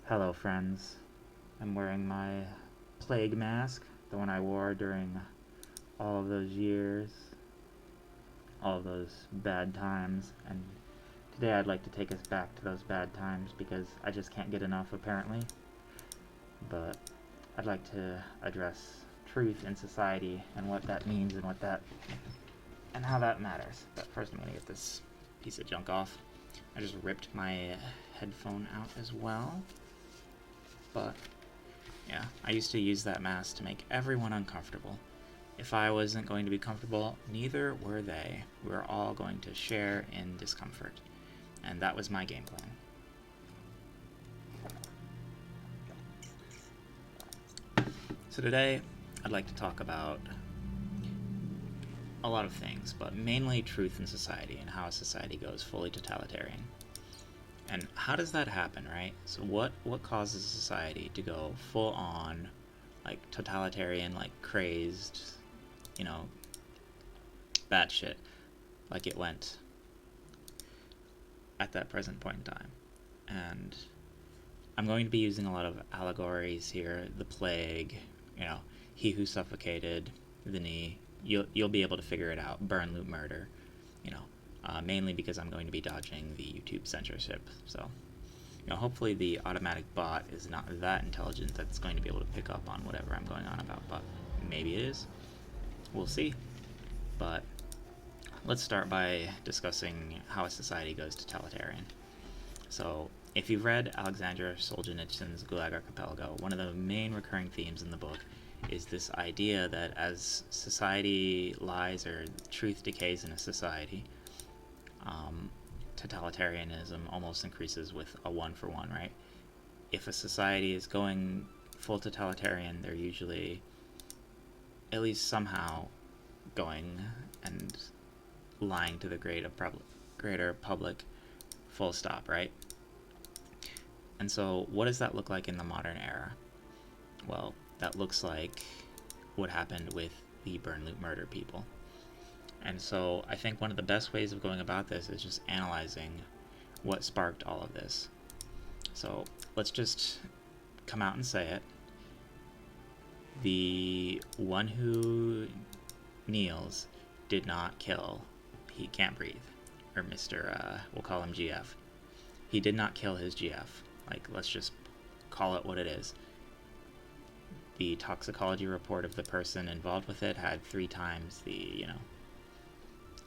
Hello, friends. I'm wearing my plague mask, the one I wore during all of those years, all of those bad times, and today I'd like to take us back to those bad times because I just can't get enough, apparently. But I'd like to address truth in society and what that means and how that matters. But first, I'm gonna get this piece of junk off. I just ripped my headphone out as well, but yeah, I used to use that mask to make everyone uncomfortable. If I wasn't going to be comfortable, neither were they. We were all going to share in discomfort. And that was my game plan. So today, I'd like to talk about a lot of things, but mainly truth in society and how a society goes fully totalitarian. And how does that happen, right? So what causes a society to go full on, like, totalitarian, like, crazed, batshit, like it went at that present point in time? And I'm going to be using a lot of allegories here. The plague, he who suffocated the knee. You'll be able to figure it out. Burn, loot, murder, mainly because I'm going to be dodging the YouTube censorship. So, hopefully the automatic bot is not that intelligent that it's going to be able to pick up on whatever I'm going on about, but maybe it is. We'll see. But let's start by discussing how a society goes totalitarian. So, if you've read Alexander Solzhenitsyn's Gulag Archipelago, one of the main recurring themes in the book is this idea that as society lies or truth decays in a society, totalitarianism almost increases with a one-for-one, right? If a society is going full totalitarian, they're usually at least somehow going and lying to the greater public, full stop, right? And so what does that look like in the modern era? Well, that looks like what happened with the burn, loot, murder people. And so I think one of the best ways of going about this is just analyzing what sparked all of this. So let's just come out and say it. The one who kneels did not kill. He can't breathe. Or Mr. We'll call him GF. He did not kill his GF. Like, let's just call it what it is. The toxicology report of the person involved with it had 3 times the,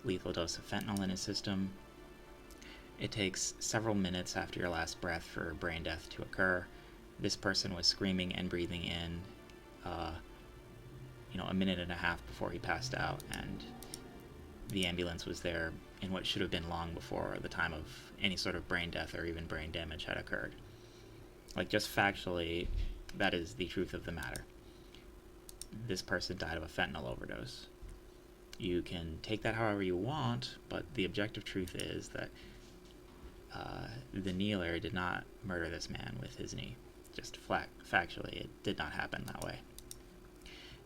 lethal dose of fentanyl in his system. It takes several minutes after your last breath for brain death to occur. This person was screaming and breathing in, a minute and a half before he passed out, and the ambulance was there in what should have been long before the time of any sort of brain death or even brain damage had occurred. Like, just factually, that is the truth of the matter. This person died of a fentanyl overdose. You can take that however you want, but the objective truth is that the kneeler did not murder this man with his knee. Just factually, it did not happen that way.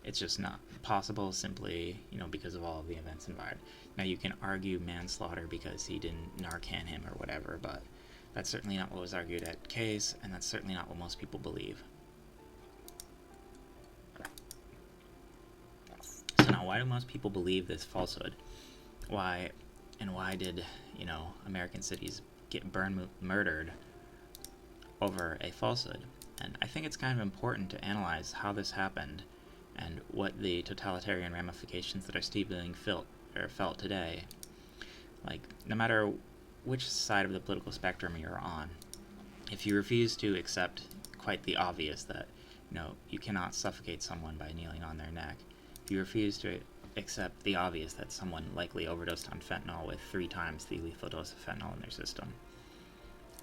It's just not possible simply, because of all of the events involved. Now, you can argue manslaughter because he didn't Narcan him or whatever, but that's certainly not what was argued at case, and that's certainly not what most people believe. So now, why do most people believe this falsehood? Why did, American cities get murdered over a falsehood? And I think it's kind of important to analyze how this happened and what the totalitarian ramifications that are still being felt today. Like, no matter which side of the political spectrum you're on, if you refuse to accept quite the obvious that, you cannot suffocate someone by kneeling on their neck, if you refuse to accept the obvious that someone likely overdosed on fentanyl with 3 times the lethal dose of fentanyl in their system,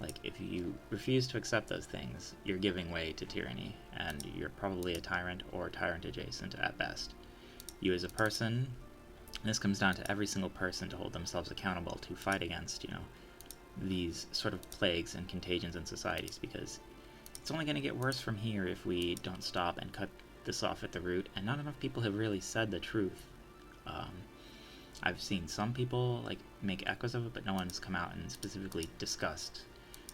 like, if you refuse to accept those things, you're giving way to tyranny, and you're probably a tyrant or tyrant adjacent at best. You as a person, and this comes down to every single person to hold themselves accountable to fight against, these sort of plagues and contagions in societies, because it's only going to get worse from here if we don't stop and cut this off at the root, and not enough people have really said the truth. I've seen some people, make echoes of it, but no one's come out and specifically discussed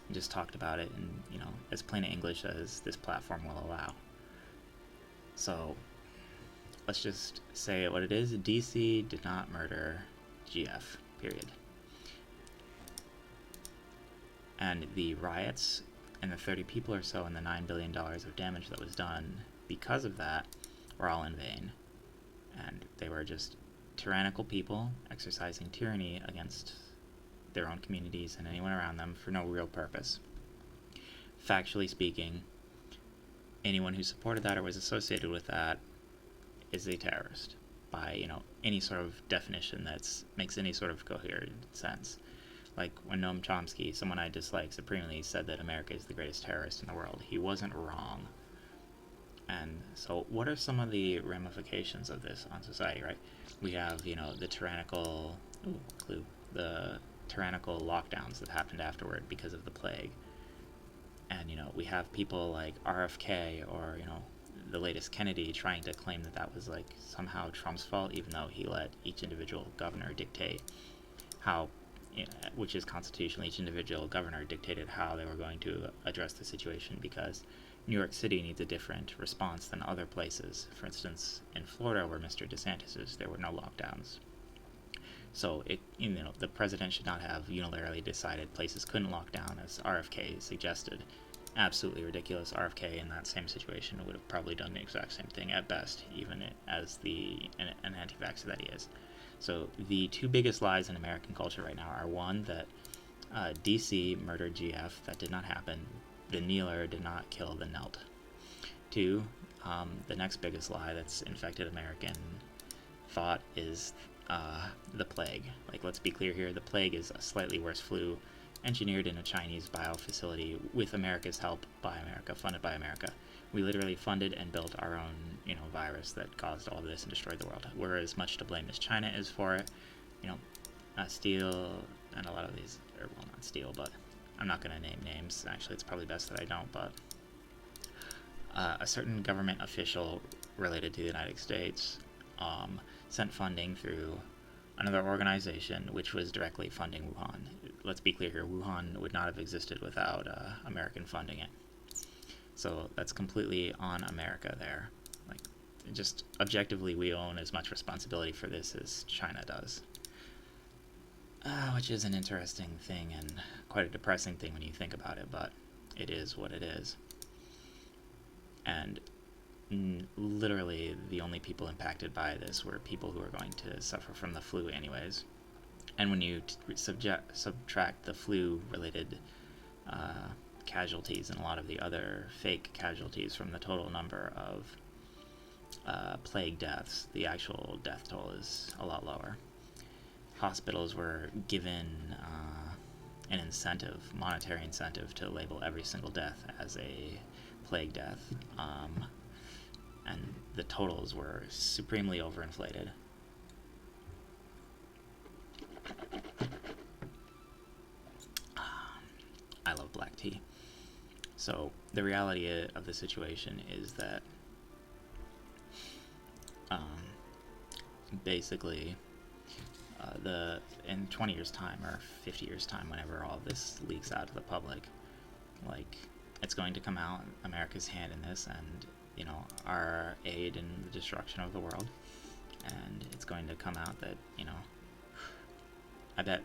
and just talked about it and, as plain English as this platform will allow. So let's just say what it is. DC did not murder GF, period. And the riots and the 30 people or so and the $9 billion of damage that was done because of that were all in vain. And they were just tyrannical people exercising tyranny against their own communities and anyone around them for no real purpose. Factually speaking, anyone who supported that or was associated with that is a terrorist by, any sort of definition that makes any sort of coherent sense. Like when Noam Chomsky, someone I dislike supremely, said that America is the greatest terrorist in the world. He wasn't wrong. And so what are some of the ramifications of this on society, right? We have, the tyrannical lockdowns that happened afterward because of the plague. And, we have people like RFK or, the latest Kennedy trying to claim that was like somehow Trump's fault, even though he let each individual governor dictate how, which is constitutional, each individual governor dictated how they were going to address the situation, because New York City needs a different response than other places. For instance, in Florida, where Mr. DeSantis is, there were no lockdowns. So the president should not have unilaterally decided places couldn't lock down, as RFK suggested. Absolutely ridiculous. RFK in that same situation would have probably done the exact same thing at best, even as an anti-vaxxer that he is. So the two biggest lies in American culture right now are, one, that DC murdered GF. That did not happen. The kneeler did not kill the knelt. Two, the next biggest lie that's infected American thought is the plague. Like, let's be clear here, the plague is a slightly worse flu engineered in a Chinese biofacility with America's help, by America, funded by America. We literally funded and built our own, virus that caused all of this and destroyed the world. We're as much to blame as China is for it. Steel and a lot of these, well, not Steel, but I'm not going to name names. Actually, it's probably best that I don't, but a certain government official related to the United States sent funding through another organization which was directly funding Wuhan. Let's be clear here, Wuhan would not have existed without American funding it. So that's completely on America there. Like, just objectively, we own as much responsibility for this as China does. Which is an interesting thing and quite a depressing thing when you think about it, but it is what it is. And literally the only people impacted by this were people who are going to suffer from the flu anyways. And when you subtract the flu-related casualties and a lot of the other fake casualties from the total number of plague deaths, the actual death toll is a lot lower. Hospitals were given an incentive, monetary incentive, to label every single death as a plague death, and the totals were supremely overinflated. I love black tea. So the reality of the situation is that basically in 20 years time or 50 years time, whenever all of this leaks out to the public, like, it's going to come out America's hand in this, and our aid in the destruction of the world, and it's going to come out that I bet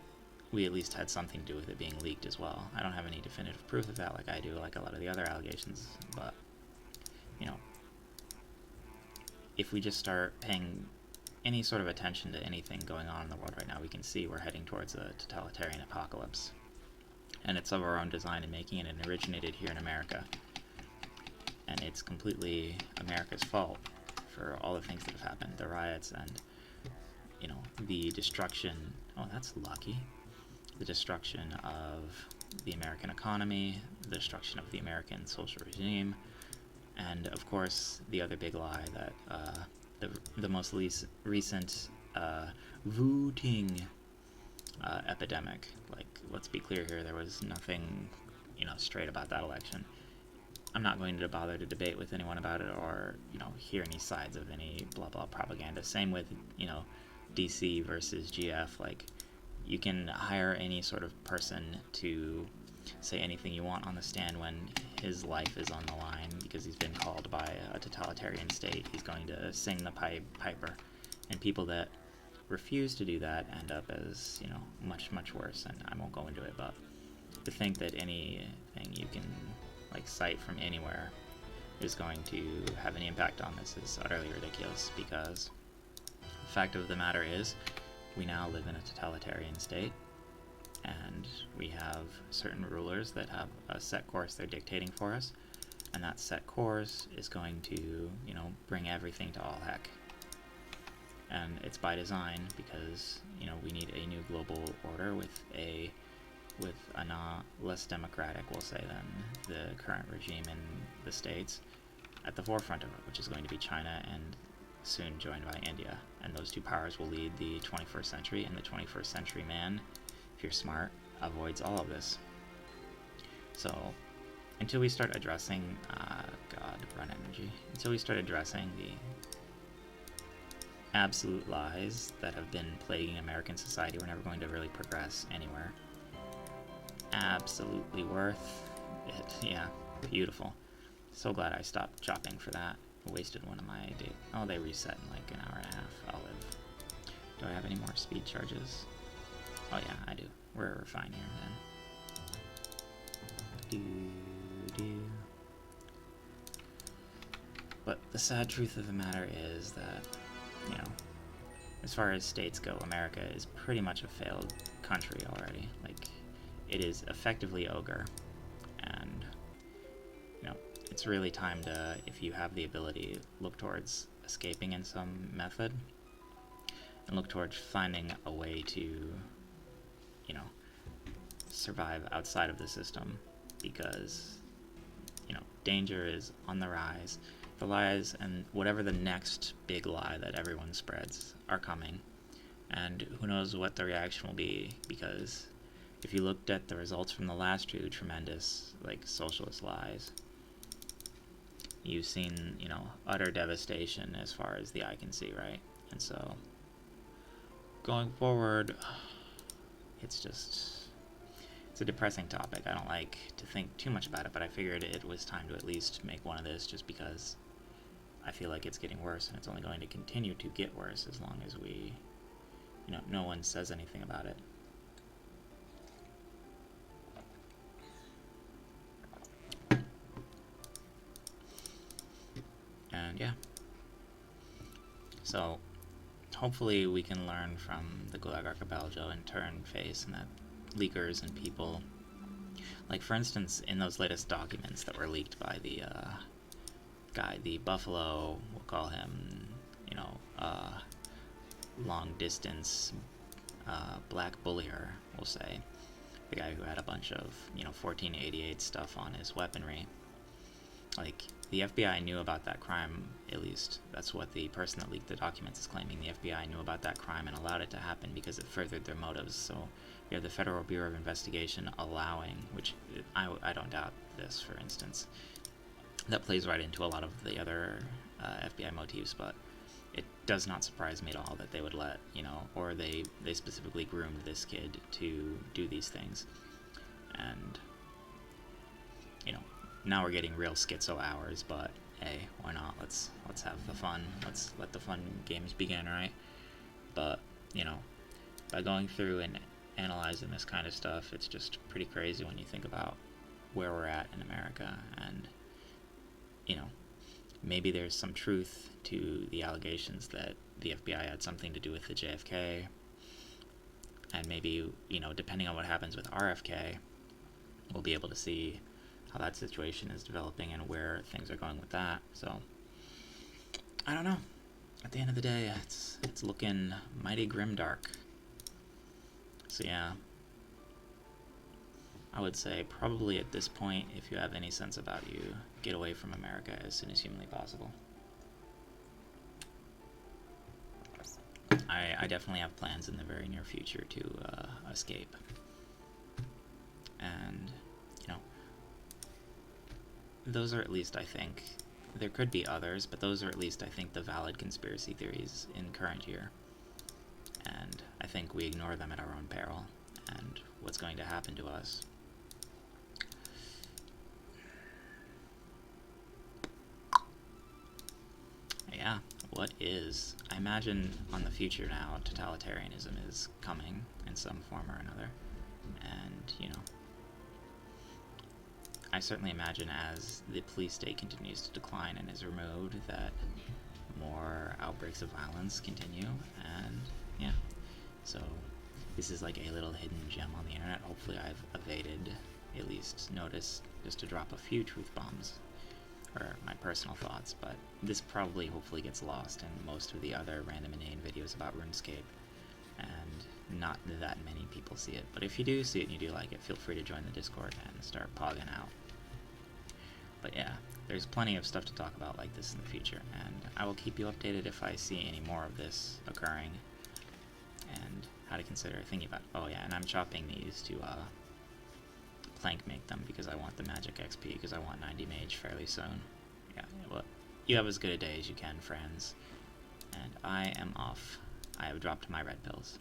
we at least had something to do with it being leaked as well. I don't have any definitive proof of that like I do, like a lot of the other allegations, but if we just start paying any sort of attention to anything going on in the world right now, we can see we're heading towards a totalitarian apocalypse. And it's of our own design and making, and it originated here in America. And it's completely America's fault for all the things that have happened. The riots and, the destruction, oh, that's lucky. The destruction of the American economy, the destruction of the American social regime, and, of course, the other big lie that the most recent voting epidemic. Like, let's be clear here, there was nothing, straight about that election. I'm not going to bother to debate with anyone about it or, hear any sides of any blah blah propaganda. Same with, DC versus GF. Like, you can hire any sort of person to say anything you want on the stand when his life is on the line because he's been called by a totalitarian state. He's going to sing the piper. And people that refuse to do that end up as, much, much worse. And I won't go into it, but to think that anything you can, cite from anywhere is going to have any impact on this is utterly ridiculous, because the fact of the matter is we now live in a totalitarian state, and we have certain rulers that have a set course they're dictating for us, and that set course is going to, bring everything to all heck. And it's by design, because, we need a new global order with a less democratic, we'll say, than the current regime in the States at the forefront of it, which is going to be China and soon joined by India. And those two powers will lead the 21st century, and the 21st century man, if you're smart, avoids all of this. So until we start addressing, until we start addressing the absolute lies that have been plaguing American society, we're never going to really progress anywhere. Absolutely worth it. Yeah, beautiful. So glad I stopped chopping for that. I wasted one of my days. Oh, they reset in like an hour and a half. I'll live. Do I have any more speed charges? Oh yeah, I do. We're fine here then. But the sad truth of the matter is that, as far as states go, America is pretty much a failed country already. It is effectively ogre, and it's really time to, if you have the ability, look towards escaping in some method, and look towards finding a way to survive outside of the system, because danger is on the rise. The lies and whatever the next big lie that everyone spreads are coming, and who knows what the reaction will be, because if you looked at the results from the last two tremendous, socialist lies, you've seen, utter devastation as far as the eye can see, right? And so, going forward, it's a depressing topic. I don't like to think too much about it, but I figured it was time to at least make one of this, just because I feel like it's getting worse, and it's only going to continue to get worse as long as we, no one says anything about it. And yeah, so hopefully we can learn from the Gulag Archipelago and turn face, and that leakers and people, for instance, in those latest documents that were leaked by the guy, the Buffalo, we'll call him, long distance black bullier, we'll say, the guy who had a bunch of 1488 stuff on his weaponry. The FBI knew about that crime, at least that's what the person that leaked the documents is claiming. The FBI knew about that crime and allowed it to happen because it furthered their motives. So we have the Federal Bureau of Investigation allowing, which I don't doubt this, for instance. That plays right into a lot of the other FBI motifs, but it does not surprise me at all that they would let, or they specifically groomed this kid to do these things. And, now we're getting real schizo hours, but hey, why not? Let's have the fun. Let's let the fun games begin, right? But, by going through and analyzing this kind of stuff, it's just pretty crazy when you think about where we're at in America, and, maybe there's some truth to the allegations that the FBI had something to do with the JFK, and maybe, depending on what happens with RFK, we'll be able to see how that situation is developing and where things are going with that. So, I don't know. At the end of the day, it's looking mighty grimdark. So yeah, I would say probably at this point, if you have any sense about you, get away from America as soon as humanly possible. I definitely have plans in the very near future to escape. And, those are at least, I think, there could be others, but those are at least, I think, the valid conspiracy theories in current year. And I think we ignore them at our own peril, and what's going to happen to us what is? I imagine on the future now, totalitarianism is coming in some form or another. And, you know, I certainly imagine as the police state continues to decline and is removed, that more outbreaks of violence continue. And, yeah. So, this is like a little hidden gem on the internet. Hopefully I've evaded, at least notice, just to drop a few truth bombs, or my personal thoughts, but this probably hopefully gets lost in most of the other random inane videos about RuneScape, and not that many people see it. But if you do see it and you do like it, feel free to join the Discord and start pogging out. But yeah, there's plenty of stuff to talk about like this in the future, and I will keep you updated if I see any more of this occurring, and how to consider thinking about it. Oh yeah, and I'm chopping these to plank make them because I want the magic XP, because I want 90 mage fairly soon. Yeah, well, you have as good a day as you can, friends. And I am off. I have dropped my red pills.